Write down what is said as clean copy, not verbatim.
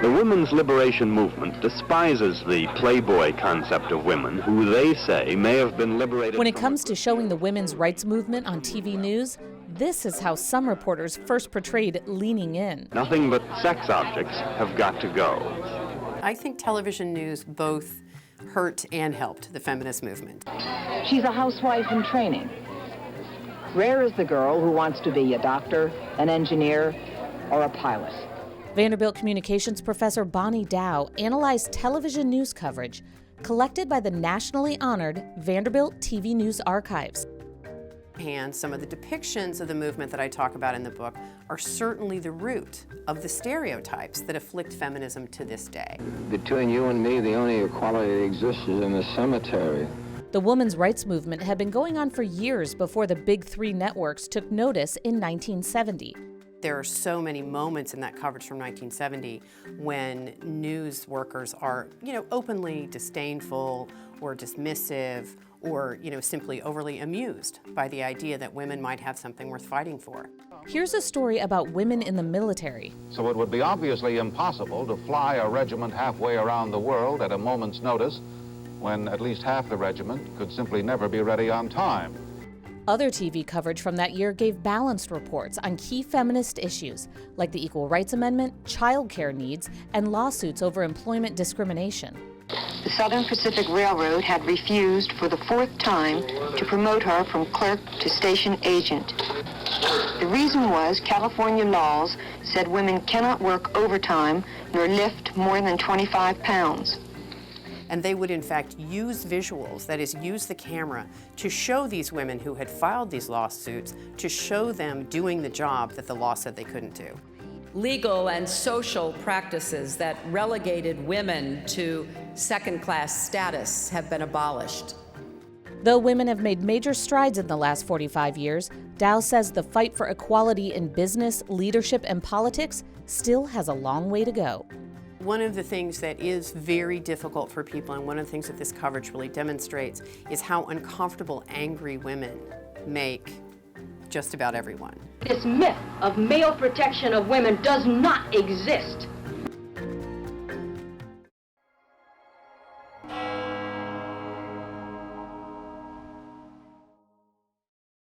The women's liberation movement despises the playboy concept of women, who they say may have been liberated. When it comes to showing the women's rights movement on TV news, this is how some reporters first portrayed leaning in. Nothing but sex objects have got to go. I think television news both hurt and helped the feminist movement. She's a housewife in training. Rare is the girl who wants to be a doctor, an engineer, or a pilot. Vanderbilt communications professor Bonnie Dow analyzed television news coverage collected by the nationally honored Vanderbilt TV News Archives. And some of the depictions of the movement that I talk about in the book are certainly the root of the stereotypes that afflict feminism to this day. Between you and me, the only equality that exists is in the cemetery. The women's rights movement had been going on for years before the Big Three networks took notice in 1970. There are so many moments in that coverage from 1970 when news workers are, openly disdainful or dismissive or, simply overly amused by the idea that women might have something worth fighting for. Here's a story about women in the military. So it would be obviously impossible to fly a regiment halfway around the world at a moment's notice when at least half the regiment could simply never be ready on time. Other TV coverage from that year gave balanced reports on key feminist issues, like the Equal Rights Amendment, child care needs, and lawsuits over employment discrimination. The Southern Pacific Railroad had refused for the fourth time to promote her from clerk to station agent. The reason was California laws said women cannot work overtime nor lift more than 25 pounds. And they would in fact use visuals, that is, use the camera to show these women who had filed these lawsuits, to show them doing the job that the law said they couldn't do. Legal and social practices that relegated women to second-class status have been abolished. Though women have made major strides in the last 45 years, Dow says the fight for equality in business, leadership, and politics still has a long way to go. One of the things that is very difficult for people, and one of the things that this coverage really demonstrates, is how uncomfortable angry women make just about everyone. This myth of male protection of women does not exist.